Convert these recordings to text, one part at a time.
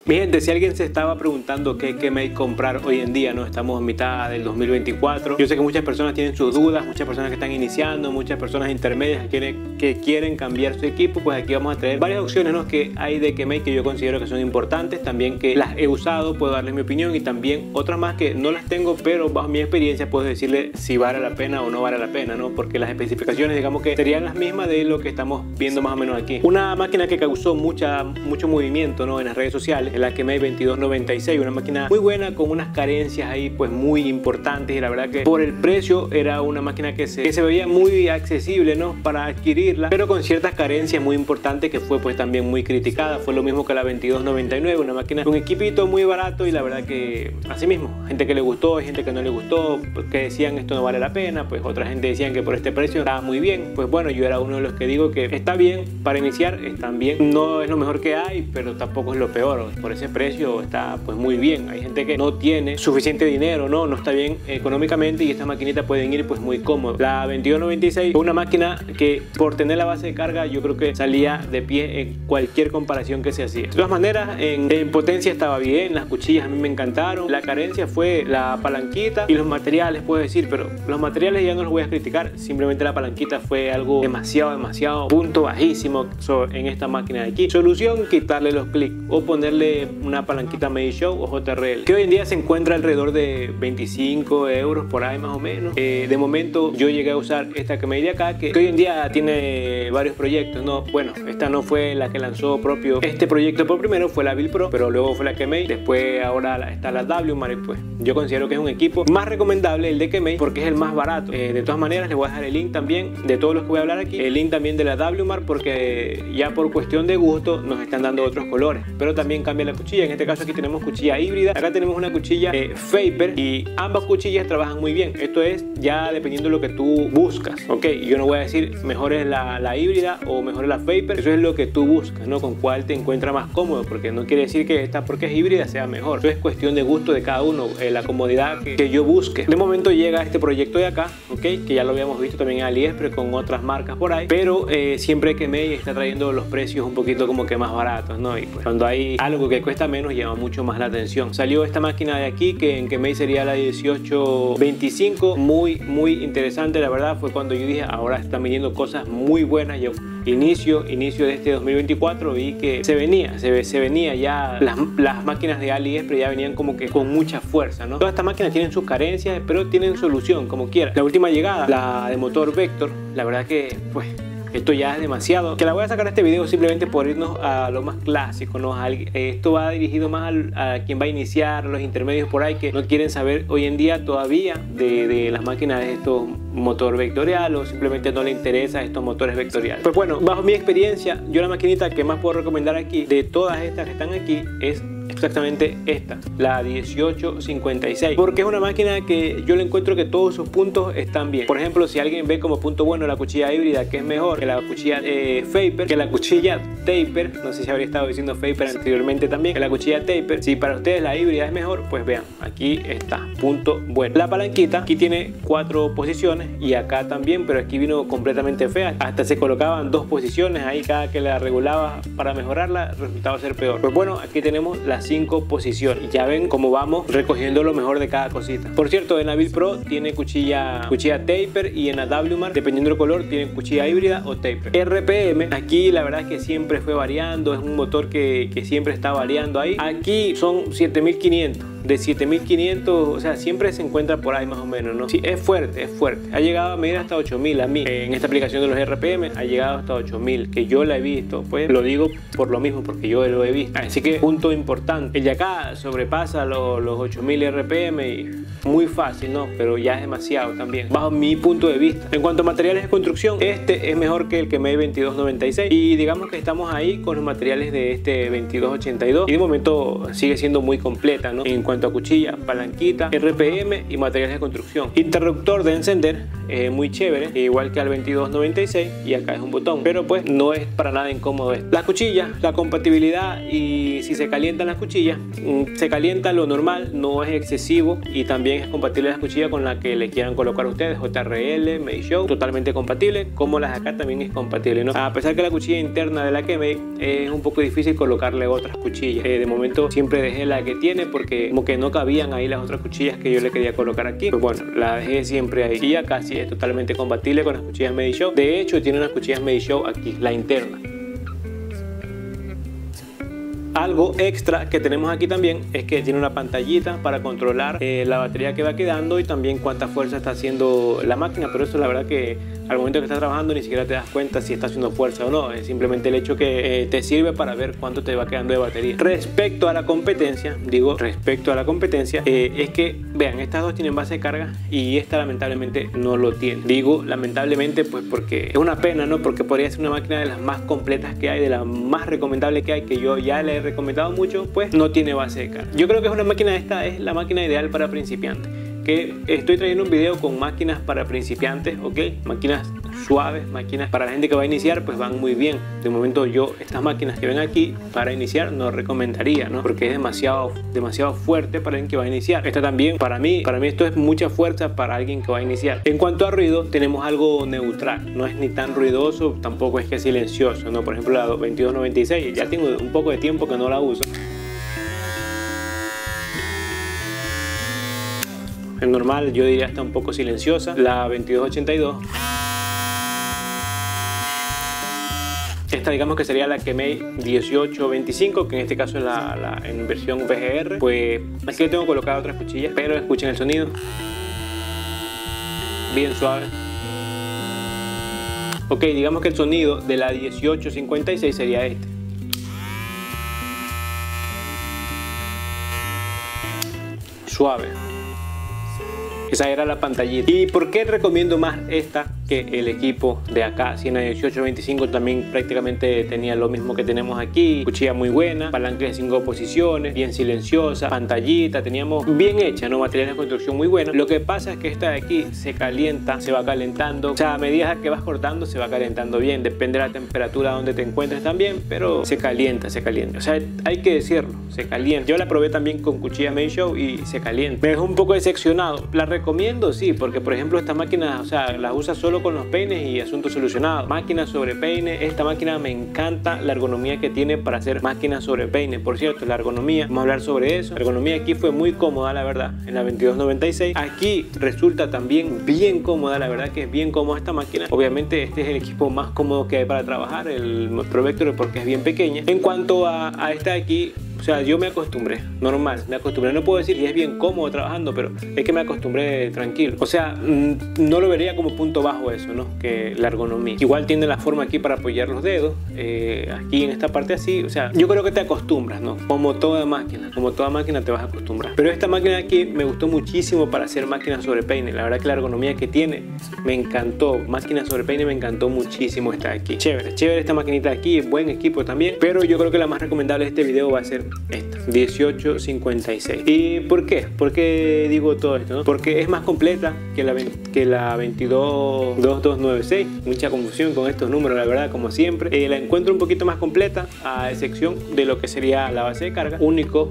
Mi gente, si alguien se estaba preguntando qué Kemei comprar hoy en día, ¿no? Estamos en mitad del 2024. Yo sé que muchas personas tienen sus dudas, muchas personas que están iniciando, muchas personas intermedias que quieren cambiar su equipo. Pues aquí vamos a traer varias opciones, ¿no?, que hay de Kemei que yo considero que son importantes, también que las he usado, puedo darles mi opinión, y también otras más que no las tengo, pero bajo mi experiencia puedo decirle si vale la pena o no vale la pena, ¿no? Porque las especificaciones, digamos que serían las mismas de lo que estamos viendo más o menos aquí. Una máquina que causó mucho movimiento, ¿no?, en las redes sociales, la Kemei 2296, una máquina muy buena con unas carencias ahí pues muy importantes, y la verdad que por el precio era una máquina que se veía muy accesible, ¿no?, para adquirirla, pero con ciertas carencias muy importantes, que fue pues también muy criticada. Fue lo mismo que la 2299, una máquina, un equipito muy barato, y la verdad que así mismo, gente que le gustó, hay gente que no le gustó, que decían esto no vale la pena, pues otra gente decían que por este precio estaba muy bien. Pues bueno, yo era uno de los que digo que está bien para iniciar, están bien, no es lo mejor que hay, pero tampoco es lo peor. Por ese precio está pues muy bien. Hay gente que no tiene suficiente dinero, no está bien económicamente, y estas maquinitas pueden ir pues muy cómodo. La 2296 es una máquina que por tener la base de carga yo creo que salía de pie en cualquier comparación que se hacía. De todas maneras, en potencia estaba bien, las cuchillas a mí me encantaron. La carencia fue la palanquita y los materiales, puedo decir, pero los materiales ya no los voy a criticar, simplemente la palanquita fue algo demasiado punto bajísimo en esta máquina de aquí. Solución: quitarle los clics o ponerle una palanquita Meishow o JRL, que hoy en día se encuentra alrededor de 25 euros por ahí más o menos. De momento yo llegué a usar esta Kemei de acá, que hoy en día tiene varios proyectos, ¿no? Bueno, esta no fue la que lanzó propio este proyecto por primero, fue la Build Pro, pero luego fue la Kemei, después ahora está la WMAR. Pues yo considero que es un equipo más recomendable el de Kemei porque es el más barato. De todas maneras les voy a dejar el link también de todos los que voy a hablar aquí, el link también de la WMAR, porque ya por cuestión de gusto nos están dando otros colores, pero también cambia la cuchilla. En este caso aquí tenemos cuchilla híbrida, acá tenemos una cuchilla Vapor, y ambas cuchillas trabajan muy bien. Esto es ya dependiendo de lo que tú buscas, ok. Yo no voy a decir mejor es la híbrida o mejor es la Vapor, eso es lo que tú buscas, ¿no?, con cuál te encuentras más cómodo, porque no quiere decir que esta, porque es híbrida, sea mejor. Eso es cuestión de gusto de cada uno, la comodidad que yo busque. De momento llega este proyecto de acá, ok, que ya lo habíamos visto también en AliExpress con otras marcas por ahí, pero siempre Kemei está trayendo los precios un poquito como que más baratos, ¿no? Y pues cuando hay algo que cuesta menos llama mucho más la atención. Salió esta máquina de aquí, que en Kemei sería la 1825, muy interesante, la verdad. Fue cuando yo dije, ahora están viniendo cosas muy buenas. Yo inicio de este 2024 vi que se venía ya las máquinas de AliExpress ya venían como que con mucha fuerza, ¿no? Todas estas máquinas tienen sus carencias, pero tienen solución como quiera. La última llegada, la de motor Vector, la verdad que pues esto ya es demasiado, que la voy a sacar este video simplemente por irnos a lo más clásico, ¿no? Esto va dirigido más a quien va a iniciar, los intermedios por ahí que no quieren saber hoy en día todavía de las máquinas de estos motor vectorial, o simplemente no le interesa estos motores vectoriales. Pues bueno, bajo mi experiencia, yo la maquinita que más puedo recomendar aquí de todas estas que están aquí es exactamente esta, la 1856, porque es una máquina que yo le encuentro que todos sus puntos están bien. Por ejemplo, si alguien ve como punto bueno la cuchilla híbrida, que es mejor que la cuchilla Vapor, que la cuchilla Taper, no sé si habría estado diciendo Vapor anteriormente también, que la cuchilla Taper, si para ustedes la híbrida es mejor, pues vean, aquí está, punto bueno. La palanquita aquí tiene 4 posiciones, y acá también, pero aquí vino completamente fea, hasta se colocaban 2 posiciones ahí, cada que la regulaba para mejorarla resultaba ser peor. Pues bueno, aquí tenemos las 5 posiciones, y ya ven cómo vamos recogiendo lo mejor de cada cosita. Por cierto, en la Build Pro tiene cuchilla Taper, y en la WMAR, dependiendo del color, tiene cuchilla híbrida o Taper. RPM, aquí la verdad es que siempre fue variando, es un motor que siempre está variando ahí. Aquí son 7500. De 7500, o sea, siempre se encuentra por ahí más o menos, ¿no? Sí, es fuerte. Ha llegado a medir hasta 8000 a mí. En esta aplicación de los RPM ha llegado hasta 8000, que yo la he visto, pues lo digo por lo mismo, porque yo lo he visto. Así que punto importante, el de acá sobrepasa los 8000 RPM y muy fácil, ¿no? Pero ya es demasiado también, bajo mi punto de vista. En cuanto a materiales de construcción, este es mejor que el Kemei 2296, y digamos que estamos ahí con los materiales de este 2282, y de momento sigue siendo muy completa, ¿no? En cuanto cuanto a cuchilla, palanquita, RPM y materiales de construcción. Interruptor de encender, muy chévere, igual que al 2296, y acá es un botón, pero pues no es para nada incómodo esto. Las cuchillas, la compatibilidad y si se calientan las cuchillas, se calienta lo normal, no es excesivo, y también es compatible las cuchillas con la que le quieran colocar ustedes, JRL, Meisho, totalmente compatible, como las de acá también es compatible, ¿no? A pesar que la cuchilla interna de la Kemei es un poco difícil colocarle otras cuchillas. De momento siempre dejé la que tiene porque como que no cabían ahí las otras cuchillas que yo le quería colocar aquí, pues bueno, la dejé siempre ahí. Y acá sí es totalmente compatible con las cuchillas Meisho. De hecho tiene unas cuchillas Meisho aquí, la interna. Algo extra que tenemos aquí también es que tiene una pantallita para controlar la batería que va quedando y también cuánta fuerza está haciendo la máquina, pero eso la verdad que al momento que estás trabajando ni siquiera te das cuenta si está haciendo fuerza o no, es simplemente el hecho que te sirve para ver cuánto te va quedando de batería. Respecto a la competencia, es que vean, estas dos tienen base de carga y esta lamentablemente no lo tiene. Digo lamentablemente pues porque es una pena, ¿no? Porque podría ser una máquina de las más completas que hay, de las más recomendables que hay, que yo ya le he recomendado mucho, pues no tiene base de carga. Yo creo que es una máquina, esta es la máquina ideal para principiantes. Que estoy trayendo un video con máquinas para principiantes, ok, máquinas suaves, máquinas para la gente que va a iniciar, pues van muy bien. De momento yo estas máquinas que ven aquí para iniciar no recomendaría, ¿no? Porque es demasiado fuerte para alguien que va a iniciar. Esta también para mí esto es mucha fuerza para alguien que va a iniciar. En cuanto a ruido, tenemos algo neutral, no es ni tan ruidoso, tampoco es que es silencioso, ¿no? Por ejemplo la 2296, ya tengo un poco de tiempo que no la uso. En normal yo diría está un poco silenciosa. La 2282, esta digamos que sería la Kemei 1825, que en este caso es en versión VGR. Pues aquí le tengo colocado otras cuchillas, pero escuchen el sonido, bien suave. Ok, digamos que el sonido de la 1856 sería este. Suave. Esa era la pantallita. ¿Y por qué recomiendo más esta que el equipo de acá? Si en la 1825 también prácticamente tenía lo mismo que tenemos aquí, cuchilla muy buena, palanca de 5 posiciones, bien silenciosa, pantallita, teníamos bien hecha, ¿no? Materiales de construcción muy buenos. Lo que pasa es que esta de aquí se calienta, se va calentando, o sea, a medida que vas cortando se va calentando bien, depende de la temperatura donde te encuentres también, pero se calienta, o sea, hay que decirlo, se calienta. Yo la probé también con cuchilla Meisho y se calienta. Me dejó un poco decepcionado. La recomiendo, sí, porque por ejemplo esta máquina, o sea, las usa solo con los peines y asunto solucionado. Máquina sobre peine, esta máquina me encanta la ergonomía que tiene para hacer máquinas sobre peine. Por cierto, la ergonomía, vamos a hablar sobre eso. La ergonomía aquí fue muy cómoda, la verdad, en la 2296. Aquí resulta también bien cómoda, la verdad que es bien cómoda esta máquina. Obviamente este es el equipo más cómodo que hay para trabajar, el Pro Vector, porque es bien pequeña. En cuanto a esta de aquí, o sea, yo me acostumbré, normal, me acostumbré. No puedo decir que es bien cómodo trabajando, pero es que me acostumbré tranquilo. O sea, no lo vería como punto bajo eso, ¿no? Que la ergonomía. Igual tiene la forma aquí para apoyar los dedos, aquí en esta parte así. O sea, yo creo que te acostumbras, ¿no? Como toda máquina te vas a acostumbrar. Pero esta máquina de aquí me gustó muchísimo para hacer máquinas sobre peine. La verdad que la ergonomía que tiene me encantó. Máquina sobre peine me encantó muchísimo esta de aquí. Chévere esta maquinita de aquí, buen equipo también. Pero yo creo que la más recomendable de este video va a ser esta 1856. ¿Y por qué? ¿Por qué digo todo esto, no? Porque es más completa que la 2296. Mucha confusión con estos números, la verdad, como siempre. La encuentro un poquito más completa, a excepción de lo que sería la base de carga. Único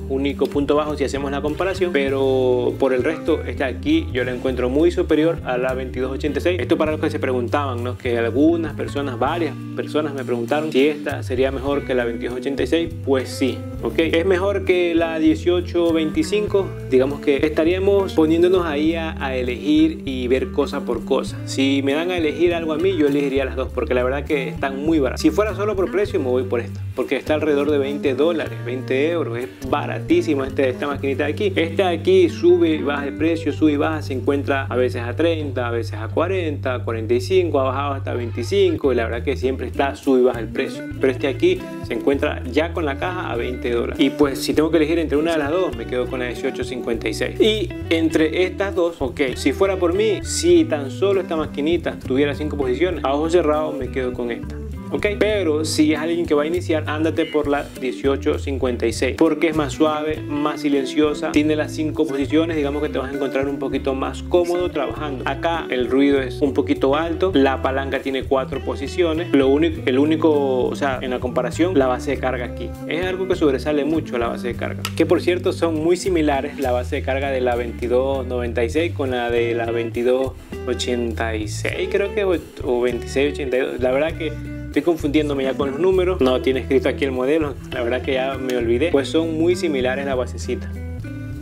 punto bajo si hacemos la comparación, pero por el resto esta aquí yo la encuentro muy superior a la 2286. Esto para los que se preguntaban, ¿no? Que algunas personas, varias personas me preguntaron si esta sería mejor que la 2286. Pues sí, ok. ¿Es mejor que la 1825? Digamos que estaríamos poniéndonos ahí a elegir y ver cosa por cosa. Si me dan a elegir algo a mí, yo elegiría las dos, porque la verdad que están muy baratas. Si fuera solo por precio, me voy por esta, porque está alrededor de 20 dólares, 20 euros. Es baratísimo esta maquinita de aquí. Esta de aquí sube y baja el precio, sube y baja. Se encuentra a veces a 30, a veces a 40, 45, ha bajado hasta 25, y la verdad que siempre está sube y baja el precio. Pero este aquí se encuentra ya con la caja a 20 dólares. Y pues si tengo que elegir entre una de las dos, me quedo con la 1856. Y entre estas dos, ok, si fuera por mí, si tan solo esta maquinita tuviera 5 posiciones, a ojos cerrados me quedo con esta. ¿ok? Pero si es alguien que va a iniciar, ándate por la 1856 porque es más suave, más silenciosa, tiene las 5 posiciones, digamos que te vas a encontrar un poquito más cómodo trabajando. Acá el ruido es un poquito alto, la palanca tiene 4 posiciones, el único, o sea, en la comparación, la base de carga aquí es algo que sobresale mucho, la base de carga, que por cierto son muy similares la base de carga de la 2296 con la de la 2286 creo que, o 2682. La verdad que estoy confundiéndome ya con los números, no tiene escrito aquí el modelo, la verdad que ya me olvidé, pues son muy similares la basecita.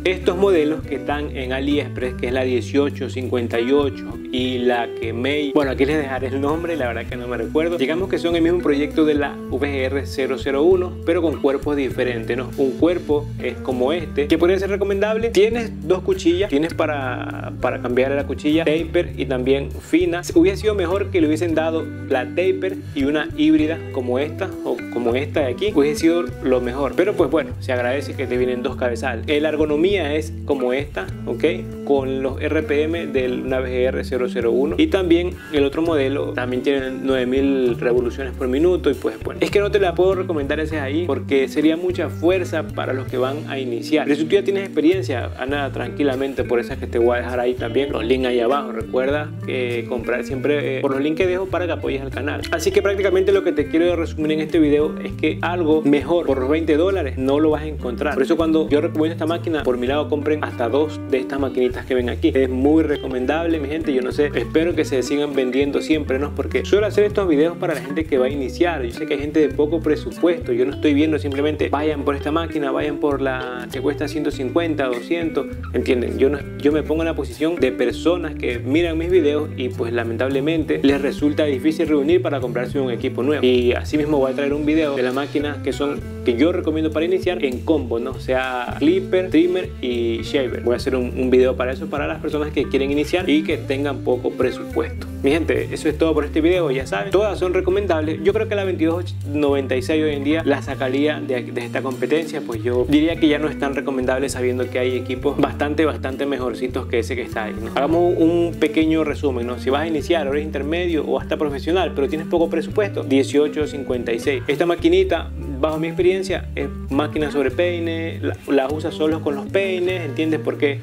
Estos modelos que están en AliExpress, que es la 1858 y la que May, bueno, aquí les dejaré el nombre, la verdad que no me recuerdo, digamos que son el mismo proyecto de la VGR 001 pero con cuerpos diferentes, ¿no? Un cuerpo es como este, que podría ser recomendable. Tienes 2 cuchillas, tienes para cambiar la cuchilla taper y también fina. Hubiera sido mejor que le hubiesen dado la taper y una híbrida como esta o como esta de aquí, hubiese sido lo mejor, pero pues bueno, se agradece que te vienen 2 cabezales. La ergonomía es como esta, ok, con los RPM de una VGR 001 y también el otro modelo también tiene 9000 revoluciones por minuto y pues bueno, es que no te la puedo recomendar ese ahí porque sería mucha fuerza para los que van a iniciar. Pero si tú ya tienes experiencia, anda tranquilamente por esas que te voy a dejar ahí también, los links ahí abajo. Recuerda que comprar siempre por los links que dejo para que apoyes al canal. Así que prácticamente lo que te quiero resumir en este video es que algo mejor por los $20 no lo vas a encontrar. Por eso cuando yo recomiendo esta máquina, por mi lado compren hasta 2 de estas maquinitas que ven aquí. Es muy recomendable, mi gente. Yo no sé, espero que se sigan vendiendo siempre, ¿no? Porque suelo hacer estos videos para la gente que va a iniciar. Yo sé que hay gente de poco presupuesto. Yo no estoy viendo simplemente vayan por esta máquina, vayan por la que cuesta 150, 200, ¿entienden? Yo me pongo en la posición de personas que miran mis videos y pues lamentablemente les resulta difícil reunir para comprarse un equipo nuevo. Y así mismo voy a traer un video de las máquinas que yo recomiendo para iniciar en combo, ¿no? O sea, clipper, trimmer y shaver. Voy a hacer un video para eso, para las personas que quieren iniciar y que tengan poco presupuesto. Mi gente, eso es todo por este video. Ya saben, todas son recomendables. Yo creo que la 2296 hoy en día la sacaría de esta competencia, pues yo diría que ya no es tan recomendable sabiendo que hay equipos bastante mejorcitos que ese que está ahí, ¿no? Hagamos un pequeño resumen, ¿no? Si vas a iniciar, o eres intermedio o hasta profesional, pero tienes poco presupuesto, 1856. Esta maquinita, bajo mi experiencia, es máquina sobre peine, la usas solo con los peines, ¿entiendes? Porque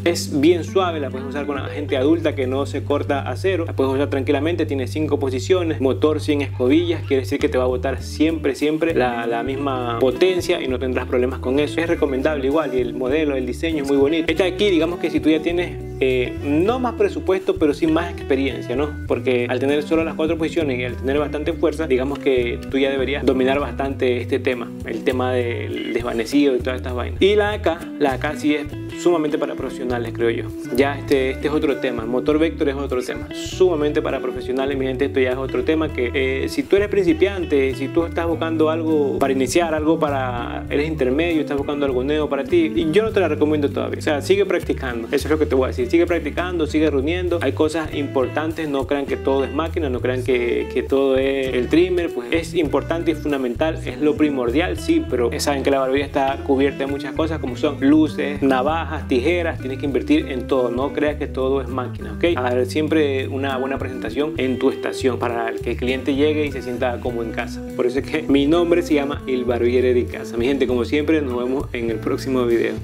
es bien suave, la puedes usar con la gente adulta que no se corta a cero, la puedes usar tranquilamente, tiene 5 posiciones, motor 100 escobillas, quiere decir que te va a botar siempre la misma potencia y no tendrás problemas con eso. Es recomendable igual y el modelo, el diseño es muy bonito. Esta de aquí, digamos que si tú ya tienes no más presupuesto, pero sí más experiencia, ¿no? Porque al tener solo las 4 posiciones y al tener bastante fuerza, digamos que tú ya deberías dominar bastante este tema, el tema del desvanecido y todas estas vainas. Y la de acá sí es sumamente para profesionales, creo yo. Ya este es otro tema, el motor Vector es otro tema, sumamente para profesionales, mi gente. Esto ya es otro tema que si tú eres principiante, si tú estás buscando algo para iniciar, eres intermedio, estás buscando algo nuevo para ti, y yo no te la recomiendo todavía. O sea, sigue practicando, eso es lo que te voy a decir. Sigue practicando, sigue reuniendo. Hay cosas importantes, no crean que todo es máquina, no crean que todo es el trimmer. Pues es importante y fundamental, es lo primordial, sí, pero saben que la barbilla está cubierta de muchas cosas como son luces, navajas, tijeras. Tienes que invertir en todo, no creas que todo es máquina, ¿ok? A ver, siempre una buena presentación en tu estación para que el cliente llegue y se sienta como en casa. Por eso es que mi nombre se llama El Barbiere de Casa. Mi gente, como siempre, nos vemos en el próximo video.